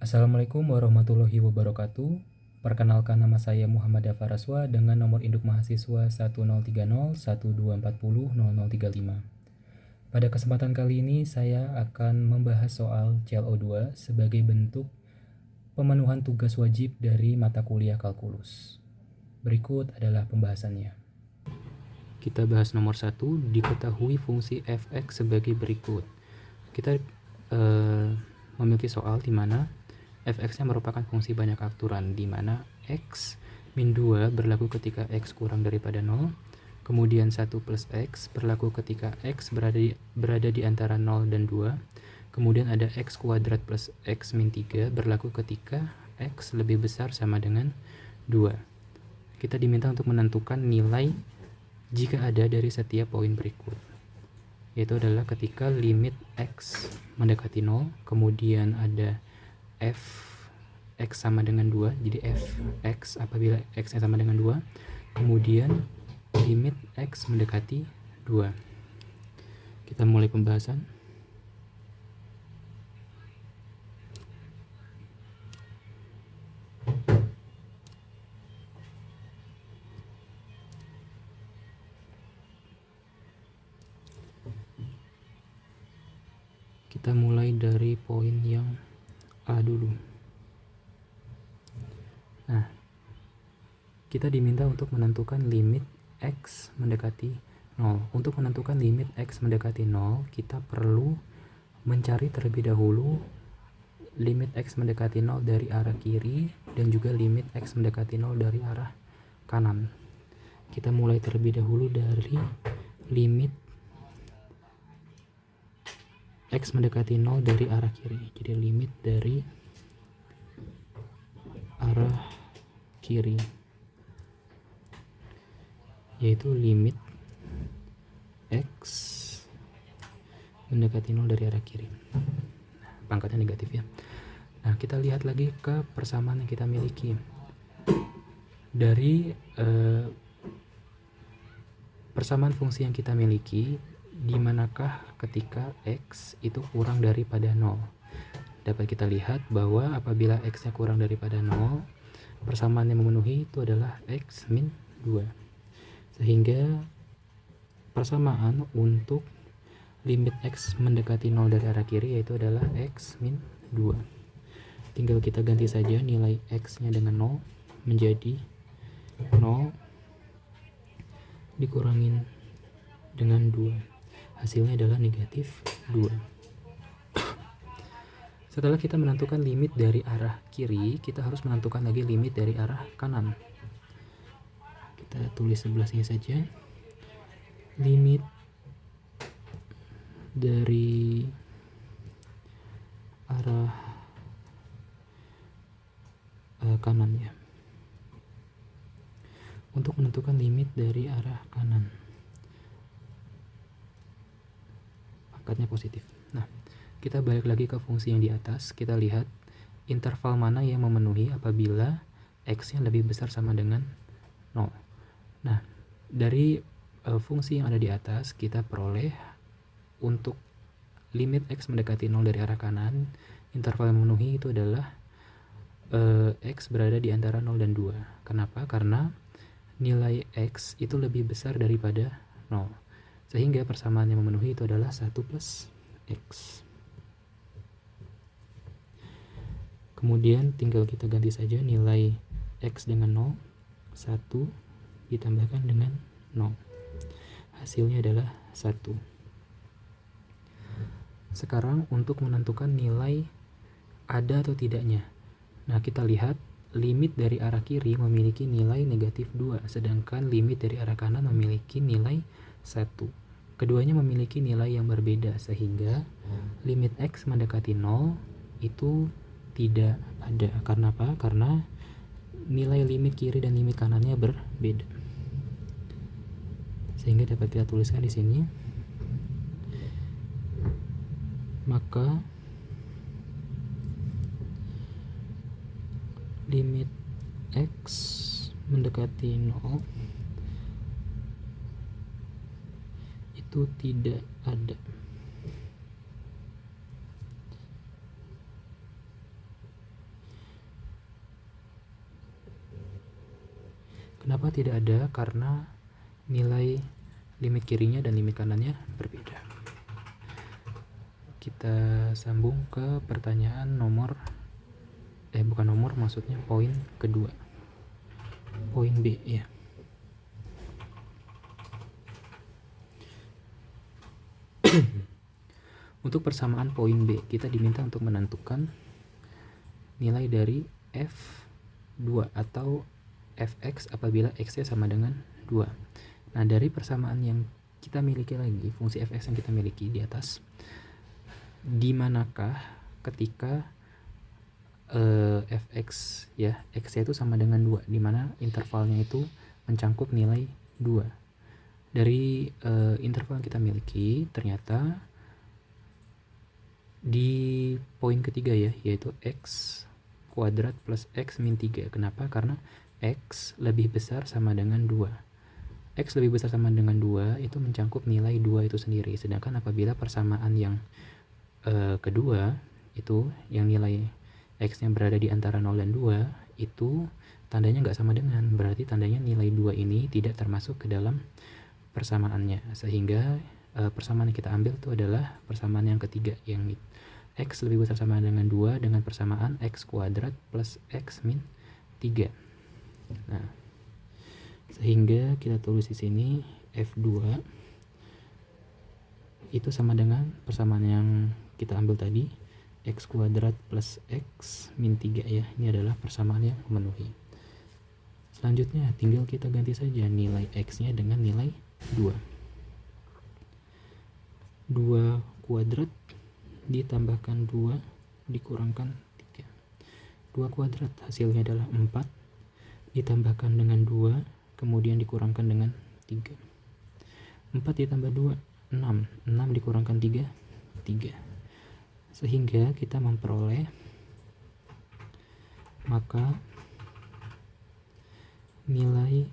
Assalamualaikum warahmatullahi wabarakatuh. Perkenalkan, nama saya Muhammad Dafaraswa dengan nomor induk mahasiswa 103012400035. Pada kesempatan kali ini saya akan membahas soal ClO2 sebagai bentuk pemenuhan tugas wajib dari mata kuliah kalkulus. Berikut adalah pembahasannya. Kita bahas nomor 1, diketahui fungsi fx sebagai berikut. Kita memiliki soal di mana fx-nya merupakan fungsi banyak akturan, di mana x min 2 berlaku ketika x kurang daripada 0, kemudian 1 plus x berlaku ketika x berada di antara 0 dan 2, kemudian ada x kuadrat plus x min 3 berlaku ketika x lebih besar sama dengan 2. Kita diminta untuk menentukan nilai jika ada dari setiap poin berikut, yaitu adalah ketika limit x mendekati 0, kemudian ada f x sama dengan 2, jadi fx apabila x sama dengan 2, kemudian limit x mendekati 2. Kita mulai pembahasan. Kita mulai dari poin yang A dulu. Nah, kita diminta untuk menentukan limit x mendekati 0. Untuk menentukan limit x mendekati 0, kita perlu mencari terlebih dahulu limit x mendekati 0 dari arah kiri dan juga limit x mendekati 0 dari arah kanan. Kita mulai terlebih dahulu dari limit x mendekati 0 dari arah kiri. Jadi limit dari arah kiri, yaitu limit x mendekati 0 dari arah kiri. Pangkatnya negatif ya. Nah, kita lihat lagi ke persamaan yang kita miliki. Dari persamaan fungsi yang kita miliki, di manakah ketika x itu kurang daripada 0? Dapat kita lihat bahwa apabila x-nya kurang daripada 0, persamaan yang memenuhi itu adalah x min 2. Sehingga persamaan untuk limit x mendekati 0 dari arah kiri yaitu adalah x min 2. Tinggal kita ganti saja nilai x-nya dengan 0 menjadi 0 dikurangin dengan 2. Hasilnya adalah negatif 2. Setelah kita menentukan limit dari arah kiri, kita harus menentukan lagi limit dari arah kanan. Kita tulis sebelah sini saja. Limit dari arah kanan ya. Untuk menentukan limit dari arah kanan, pangkatnya positif. Nah, kita balik lagi ke fungsi yang di atas. Kita lihat interval mana yang memenuhi apabila x-nya lebih besar sama dengan 0. Nah, dari fungsi yang ada di atas, kita peroleh untuk limit x mendekati 0 dari arah kanan, interval yang memenuhi itu adalah x berada di antara 0 dan 2. Kenapa? Karena nilai x itu lebih besar daripada 0. Sehingga persamaan yang memenuhi itu adalah 1 plus x. Kemudian tinggal kita ganti saja nilai x dengan 0, 1 ditambahkan dengan 0. Hasilnya adalah 1. Sekarang untuk menentukan nilai ada atau tidaknya. Nah, kita lihat limit dari arah kiri memiliki nilai negatif 2, sedangkan limit dari arah kanan memiliki nilai 1. Keduanya memiliki nilai yang berbeda, sehingga limit x mendekati 0 itu tidak ada. Karena apa? Karena nilai limit kiri dan limit kanannya berbeda. Sehingga dapat kita tuliskan di sini. Maka limit x mendekati 0 itu tidak ada. Kenapa tidak ada? Karena nilai limit kirinya dan limit kanannya berbeda. Kita sambung ke pertanyaan maksudnya poin kedua. Poin B ya. Untuk persamaan poin B, kita diminta untuk menentukan nilai dari f2 atau fx apabila x-nya sama dengan 2. Nah, dari persamaan yang kita miliki lagi, fungsi fx yang kita miliki di atas, di manakah ketika fx ya, x-nya itu sama dengan 2, di mana intervalnya itu mencakup nilai 2. Dari interval yang kita miliki, ternyata di poin ketiga ya, yaitu x kuadrat plus x min 3. Kenapa? Karena x lebih besar sama dengan 2. X lebih besar sama dengan 2 itu mencakup nilai 2 itu sendiri. Sedangkan apabila persamaan yang kedua itu yang nilai x-nya berada di antara 0 dan 2, itu tandanya nggak sama dengan, berarti tandanya nilai 2 ini tidak termasuk ke dalam persamaannya. Sehingga persamaan yang kita ambil itu adalah persamaan yang ketiga, yang x lebih besar sama dengan 2 dengan persamaan x kuadrat plus x min 3. Nah, sehingga kita tulis di sini f2 itu sama dengan persamaan yang kita ambil tadi, x kuadrat plus x min 3 ya. Ini adalah persamaan yang memenuhi. Selanjutnya tinggal kita ganti saja nilai x-nya dengan nilai 2. 2 kuadrat ditambahkan 2 dikurangkan 3. 2 kuadrat hasilnya adalah 4 ditambahkan dengan 2 kemudian dikurangkan dengan 3. 4 ditambah 2 6. 6 dikurangkan 3 3. Sehingga kita memperoleh, maka nilai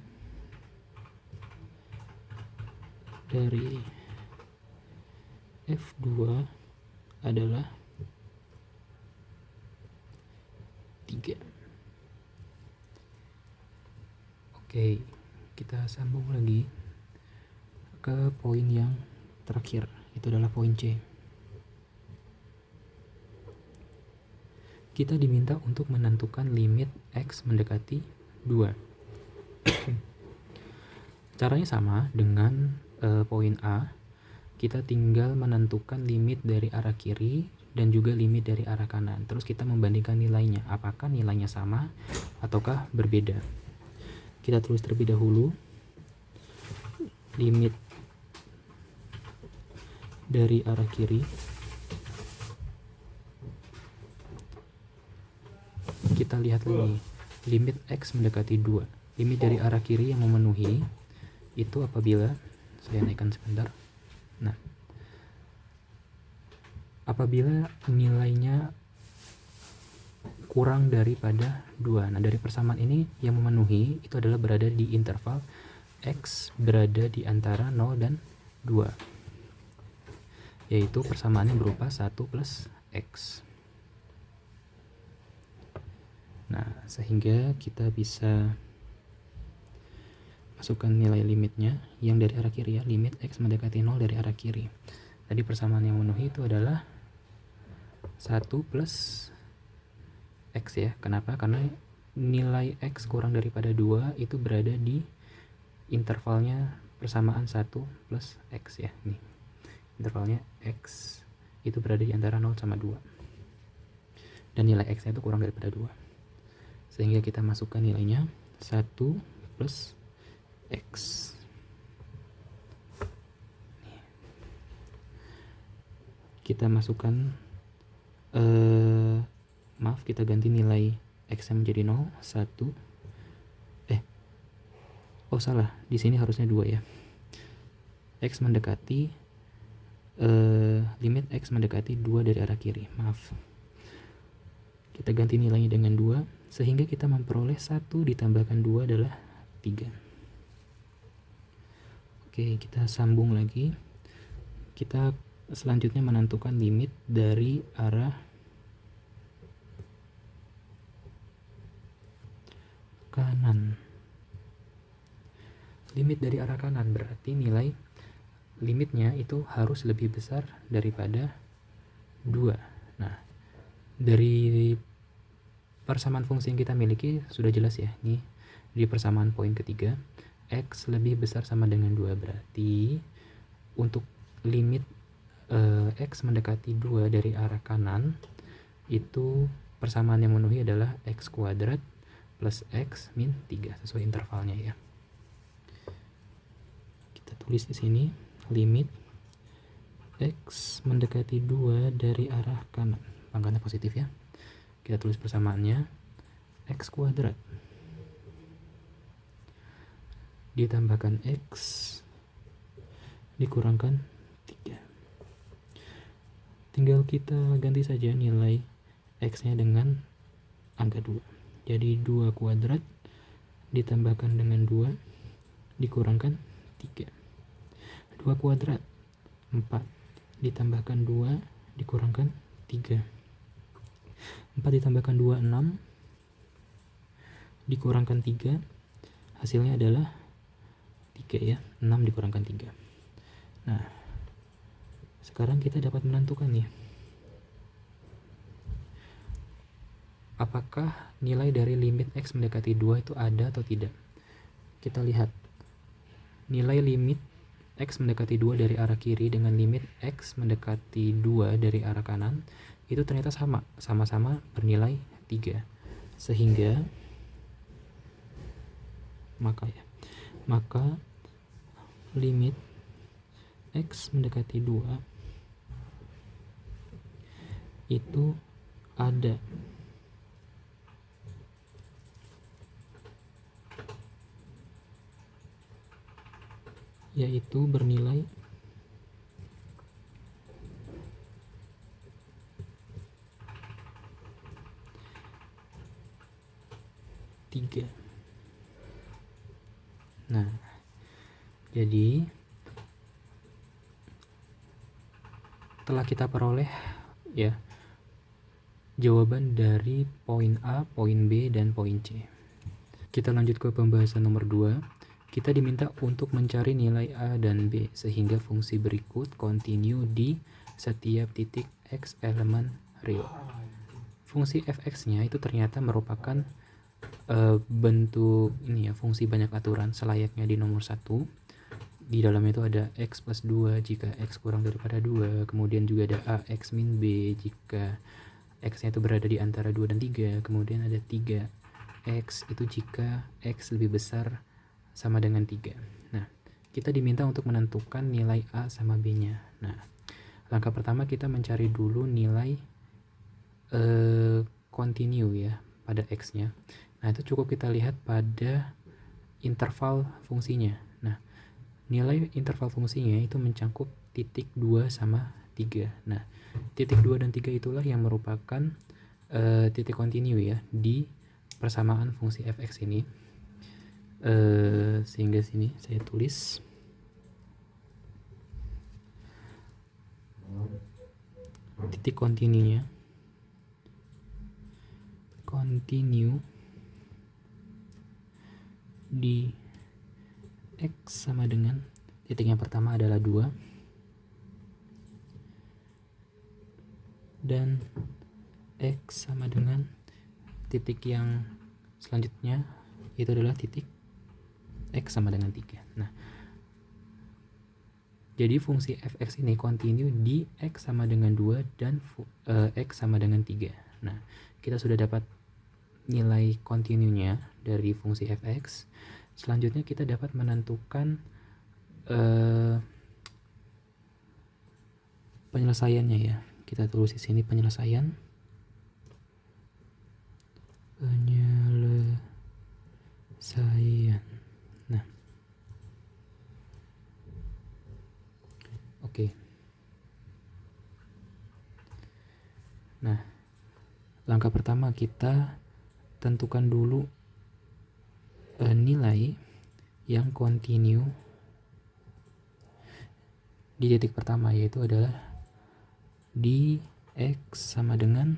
dari F2 adalah 3. Oke, kita sambung lagi ke poin yang terakhir, itu adalah poin C. Kita diminta untuk menentukan limit x mendekati 2. Caranya sama dengan poin A. Kita tinggal menentukan limit dari arah kiri dan juga limit dari arah kanan. Terus kita membandingkan nilainya, apakah nilainya sama ataukah berbeda. Kita tulis terlebih dahulu limit dari arah kiri. Kita lihat lagi limit x mendekati 2. Limit dari arah kiri yang memenuhi itu apabila, saya naikkan sebentar. Nah, apabila nilainya kurang daripada 2. Nah, dari persamaan ini yang memenuhi itu adalah berada di interval x berada di antara 0 dan 2. Yaitu persamaannya berupa 1 plus x. Nah, sehingga kita bisa masukkan nilai limitnya yang dari arah kiri ya, limit x mendekati 0 dari arah kiri. Tadi persamaan yang memenuhi itu adalah 1 plus x ya. Kenapa? Karena nilai x kurang daripada 2 itu berada di intervalnya persamaan 1 plus x ya. Nih, intervalnya x itu berada di antara 0 sama 2. Dan nilai x-nya itu kurang daripada 2. Sehingga kita masukkan nilainya 1 plus x. Kita masukkan kita ganti nilai x menjadi 0, 1. Salah, di sini harusnya 2 ya. X mendekati limit x mendekati 2 dari arah kiri. Maaf. Kita ganti nilainya dengan 2 sehingga kita memperoleh 1 ditambahkan 2 adalah 3. Oke, kita sambung lagi. Kita selanjutnya menentukan limit dari arah kanan. limit dari arah kanan, berarti nilai limitnya itu harus lebih besar daripada 2. Nah, dari persamaan fungsi yang kita miliki sudah jelas ya. Ini di persamaan poin ketiga, X lebih besar sama dengan 2, berarti untuk limit X mendekati 2 dari arah kanan, itu persamaan yang memenuhi adalah X kuadrat plus X min 3 sesuai intervalnya ya. Kita tulis di sini limit X mendekati 2 dari arah kanan, pangkatnya positif ya. Kita tulis persamaannya X kuadrat ditambahkan X dikurangkan 3. Tinggal kita ganti saja nilai X nya dengan angka 2. Jadi 2 kuadrat ditambahkan dengan 2 dikurangkan 3. 2 kuadrat 4 ditambahkan 2 dikurangkan 3. 4 ditambahkan 2 6 dikurangkan 3, hasilnya adalah 3 ya. 6 dikurangkan 3. Nah, sekarang kita dapat menentukan nih, apakah nilai dari limit X mendekati 2 itu ada atau tidak. Kita lihat nilai limit X mendekati 2 dari arah kiri dengan limit X mendekati 2 dari arah kanan itu ternyata sama-sama bernilai 3. Sehingga maka limit X mendekati 2 itu ada. Yaitu bernilai 3. Nah, jadi telah kita peroleh ya jawaban dari poin A, poin B, dan poin C. Kita lanjut ke pembahasan nomor 2. Kita diminta untuk mencari nilai A dan B sehingga fungsi berikut kontinu di setiap titik X elemen real. Fungsi fx-nya itu ternyata merupakan bentuk ini ya, fungsi banyak aturan selayaknya di nomor 1. Di dalamnya itu ada X plus 2 jika X kurang daripada 2, kemudian juga ada AX min B jika X nya itu berada di antara 2 dan 3, kemudian ada 3X itu jika X lebih besar sama dengan 3. Nah, kita diminta untuk menentukan nilai A sama B nya. Nah, langkah pertama kita mencari dulu nilai continue ya pada X nya. Nah, itu cukup kita lihat pada interval fungsinya. Nah, nilai interval fungsinya itu mencakup titik 2 sama 3. Nah, titik 2 dan 3 itulah yang merupakan titik continue ya di persamaan fungsi fx ini. Sehingga sini saya tulis titik continue di X sama dengan titik yang pertama adalah 2 dan X sama dengan titik yang selanjutnya itu adalah titik X sama dengan 3. Nah, jadi fungsi fx ini kontinu di X sama dengan 2 dan X sama dengan 3. Nah, kita sudah dapat nilai kontinunya dari fungsi fx. Selanjutnya kita dapat menentukan penyelesaiannya ya. Kita tulis di sini penyelesaian. Nah, oke. Nah, langkah pertama kita tentukan dulu nilai yang kontinu di titik pertama, yaitu adalah di X sama dengan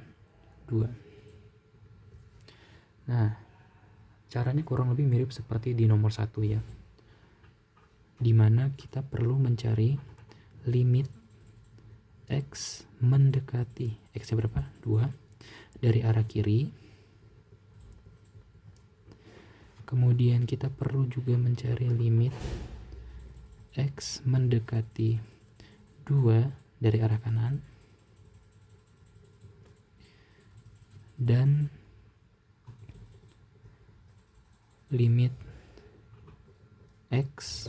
2. Nah, caranya kurang lebih mirip seperti di nomor 1 ya. di mana kita perlu mencari limit X mendekati X-nya berapa? 2 dari arah kiri. Kemudian kita perlu juga mencari limit X mendekati 2 dari arah kanan. Dan limit X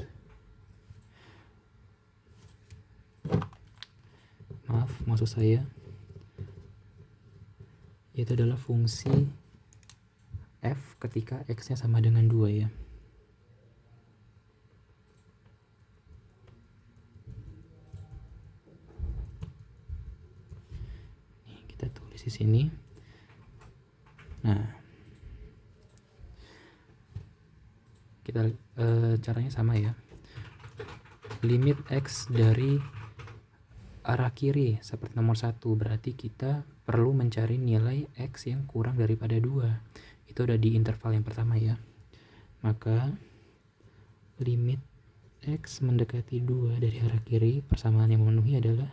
maksud saya itu adalah fungsi f ketika x-nya sama dengan 2 ya. Nih, kita tulis di sini. Nah, kita caranya sama ya. Limit x dari arah kiri seperti nomor 1, berarti kita perlu mencari nilai x yang kurang daripada 2. Itu ada di interval yang pertama ya. Maka limit x mendekati 2 dari arah kiri, persamaan yang memenuhi adalah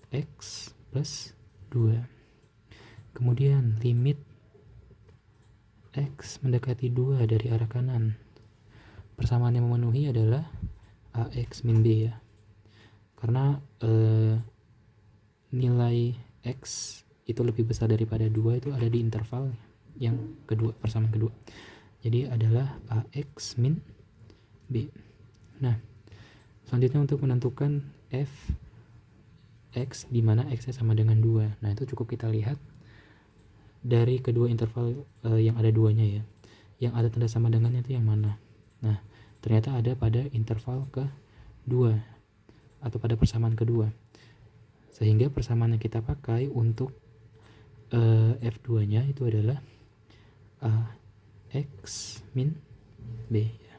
x plus 2. Kemudian limit x mendekati 2 dari arah kanan, persamaan yang memenuhi adalah ax min b ya. Karena nilai x itu lebih besar daripada 2 itu ada di interval yang kedua, persamaan kedua. Jadi adalah ax min b. Nah, selanjutnya untuk menentukan f x di mana x-nya sama dengan 2. Nah, itu cukup kita lihat dari kedua interval yang ada 2-nya ya. Yang ada tanda sama dengannya itu yang mana? Nah, ternyata ada pada interval ke-2 atau pada persamaan kedua, sehingga persamaan yang kita pakai untuk F2 nya itu adalah X min B ya.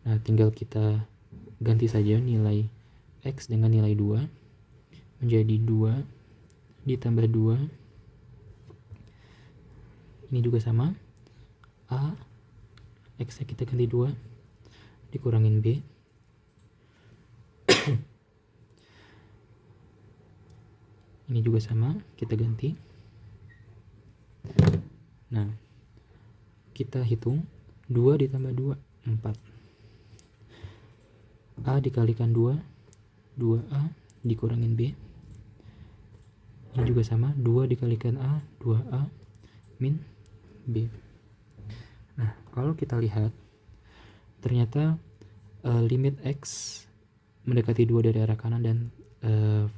Nah, tinggal kita ganti saja nilai X dengan nilai 2 menjadi 2 ditambah 2, ini juga sama, X nya kita ganti 2 dikurangin B. Ini juga sama, kita ganti. Nah, kita hitung 2 ditambah 2, 4. A dikalikan 2, 2A dikurangin B. Ini juga sama, 2 dikalikan A, 2A min B. Nah, kalau kita lihat, ternyata limit X mendekati 2 dari arah kanan dan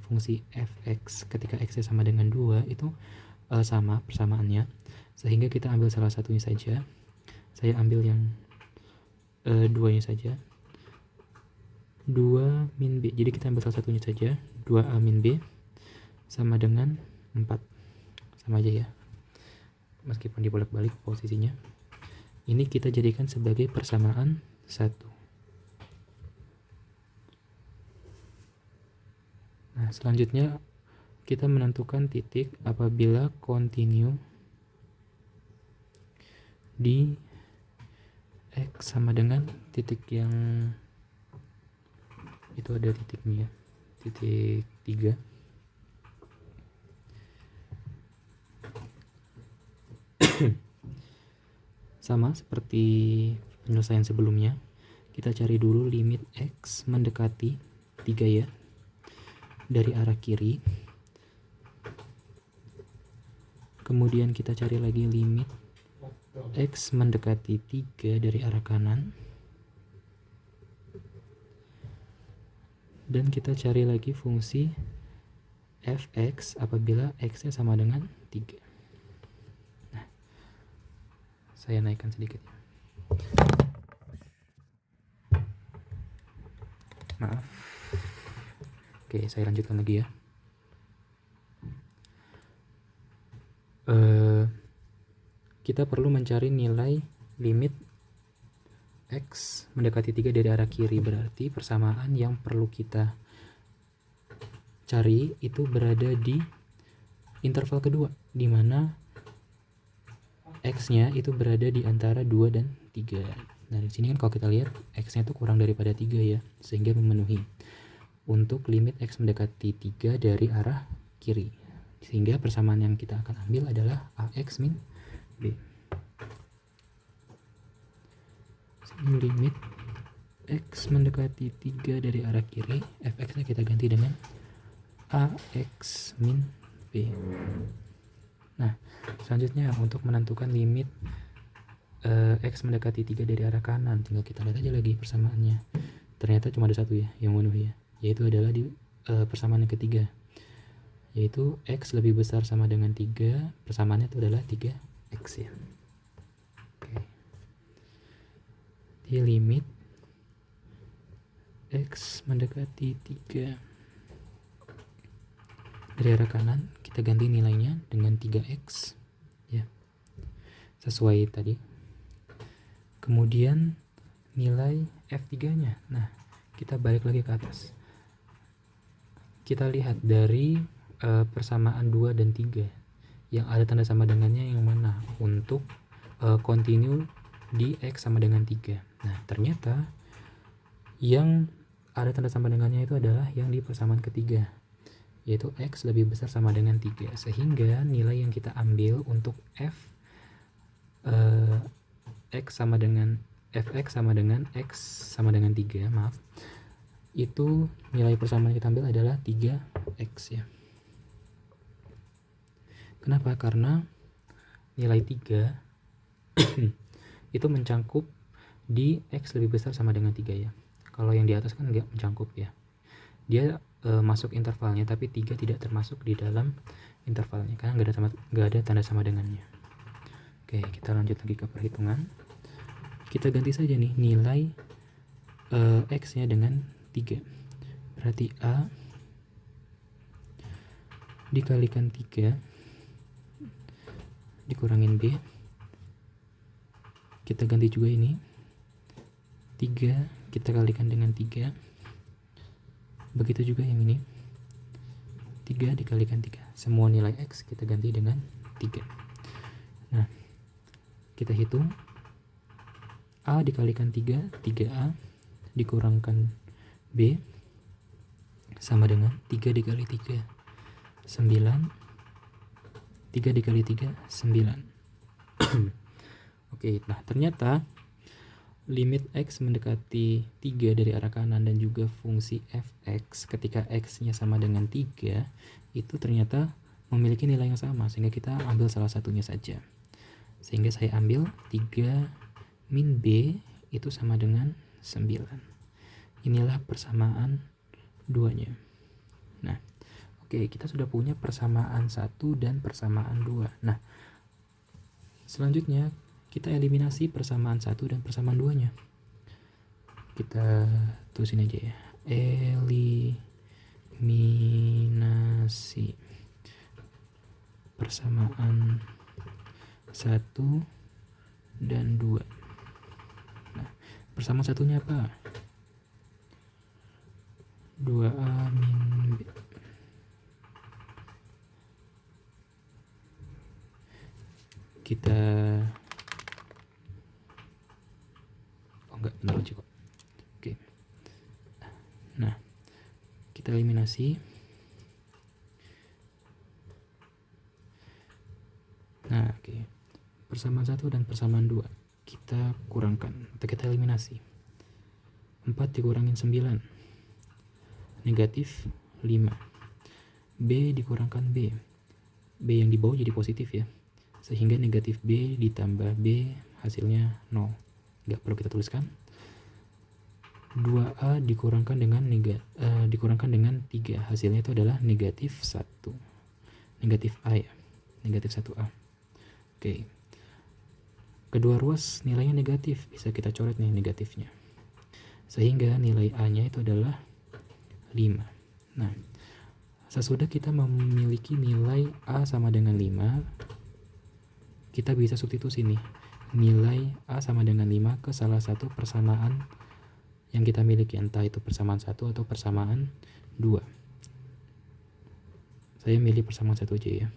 fungsi fx ketika x sama dengan 2 itu sama persamaannya, sehingga kita ambil salah satunya saja. Saya ambil yang 2-nya saja, 2 min b. Jadi kita ambil salah satunya saja, 2a min b sama dengan 4. Sama aja ya, meskipun dibolak-balik posisinya. Ini kita jadikan sebagai persamaan 1. Nah, selanjutnya kita menentukan titik apabila continue di X sama dengan titik yang itu ada titiknya, titik 3. Sama seperti penyelesaian sebelumnya, kita cari dulu limit X mendekati 3 ya dari arah kiri. Kemudian kita cari lagi limit X mendekati 3 dari arah kanan. Dan kita cari lagi fungsi fx apabila x-nya sama dengan 3. Nah, saya naikkan sedikit. Maaf. Oke, saya lanjutkan lagi ya. Kita perlu mencari nilai limit X mendekati 3 dari arah kiri. Berarti persamaan yang perlu kita cari itu berada di interval kedua, di mana X-nya itu berada di antara 2 dan 3. Nah, di sini kan kalau kita lihat X-nya itu kurang daripada 3 ya, sehingga memenuhi untuk limit X mendekati 3 dari arah kiri. Sehingga persamaan yang kita akan ambil adalah AX min B. Sini limit X mendekati 3 dari arah kiri, Fx-nya kita ganti dengan AX min B. Nah, selanjutnya untuk menentukan limit X mendekati 3 dari arah kanan, tinggal kita lihat aja lagi persamaannya. Ternyata cuma ada satu ya yang memenuhi ya, yaitu adalah di persamaan yang ketiga, yaitu X lebih besar sama dengan 3, persamaannya itu adalah 3X ya. Oke. Di limit X mendekati 3 dari arah kanan, kita ganti nilainya dengan 3X ya, sesuai tadi. Kemudian nilai F3-nya. Nah, kita balik lagi ke atas. Kita lihat dari persamaan 2 dan 3 yang ada tanda sama dengannya yang mana untuk continue di X sama dengan 3. Nah, ternyata yang ada tanda sama dengannya itu adalah yang di persamaan ketiga, yaitu X lebih besar sama dengan 3, sehingga nilai yang kita ambil untuk X sama dengan Fx sama dengan X sama dengan 3, maaf, itu nilai persamaan yang kita ambil adalah 3X ya. Kenapa? Karena nilai 3 itu mencangkup di X lebih besar sama dengan 3 ya. Kalau yang di atas kan nggak mencangkup ya, dia masuk intervalnya, tapi 3 tidak termasuk di dalam intervalnya karena nggak ada tanda sama dengannya. Oke, kita lanjut lagi ke perhitungan. Kita ganti saja nih nilai X-nya dengan 3. Berarti A dikalikan 3 dikurangin B. Kita ganti juga ini. 3 kita kalikan dengan 3. Begitu juga yang ini. 3 dikalikan 3. Semua nilai X kita ganti dengan 3. Nah, kita hitung. A dikalikan 3, 3A dikurangkan B sama dengan 3 dikali 3, 9. 3 dikali 3, 9. Oke, nah ternyata limit X mendekati 3 dari arah kanan dan juga fungsi Fx ketika X-nya sama dengan 3 itu ternyata memiliki nilai yang sama, sehingga kita ambil salah satunya saja. Sehingga saya ambil 3 min B itu sama dengan 9. Inilah persamaan duanya. Nah, oke, kita sudah punya persamaan 1 dan persamaan 2. Nah, selanjutnya kita eliminasi persamaan 1 dan persamaan 2-nya. Kita tulisin aja ya. Eliminasi persamaan 1 dan 2. Persamaan satunya apa? 2A min B. Kita benar cukup. Oke. Nah, kita eliminasi. Nah, oke. Persamaan 1 dan persamaan 2 kita kurangkan atau kita eliminasi. 4 dikurangin 9 negatif 5. B dikurangkan B yang di bawah jadi positif ya, sehingga negatif B ditambah B hasilnya 0, nggak perlu kita tuliskan. 2A dikurangkan dengan 3, hasilnya itu adalah negatif 1, negatif A ya, negatif 1A. Oke, kedua ruas nilainya negatif, bisa kita coret nih negatifnya, sehingga nilai A nya itu adalah 5. Nah, sesudah kita memiliki nilai A sama dengan 5, kita bisa substitusi nih nilai A sama dengan 5 ke salah satu persamaan yang kita miliki, entah itu persamaan 1 atau persamaan 2. Saya milih persamaan 1 aja ya.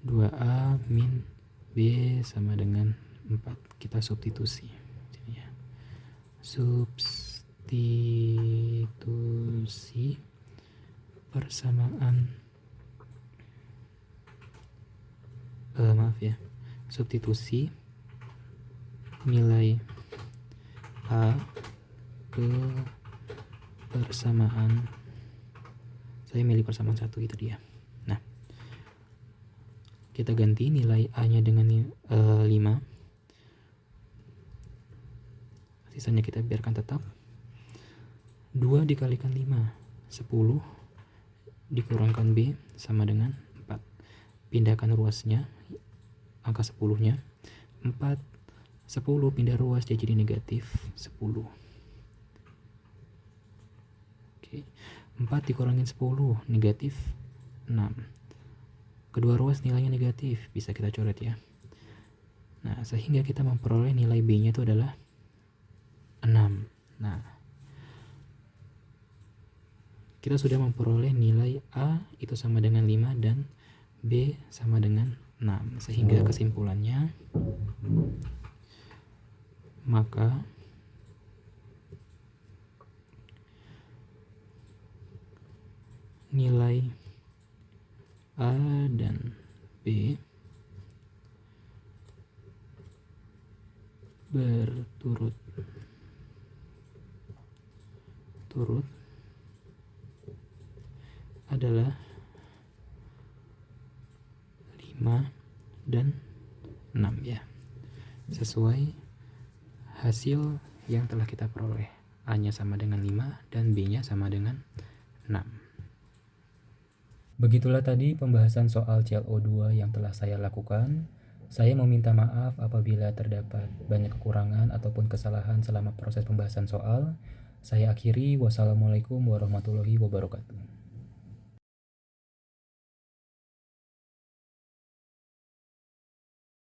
2A min B sama dengan 4. Kita substitusi. substitusi persamaan substitusi nilai A ke persamaan, saya milih persamaan 1, itu dia. Nah, kita ganti nilai A-nya dengan 5, sisanya kita biarkan tetap. 2 dikalikan 5, 10, dikurangkan B sama dengan 4. Pindahkan ruasnya, angka 10-nya. 10 pindah ruas, dia jadi negatif 10. Oke. 4 dikurangin 10, negatif 6. Kedua ruas nilainya negatif, bisa kita coret ya. Nah, sehingga kita memperoleh nilai B-nya itu adalah 6. Nah, kita sudah memperoleh nilai A itu sama dengan 5 dan B sama dengan 6. Sehingga kesimpulannya, maka nilai A dan B berturut-turut adalah 5 dan 6 ya, sesuai hasil yang telah kita peroleh. A-nya sama dengan 5 dan B-nya sama dengan 6. Begitulah tadi pembahasan soal CLO2 yang telah saya lakukan. Saya meminta maaf apabila terdapat banyak kekurangan ataupun kesalahan selama proses pembahasan soal. Saya akhiri, wassalamualaikum warahmatullahi wabarakatuh.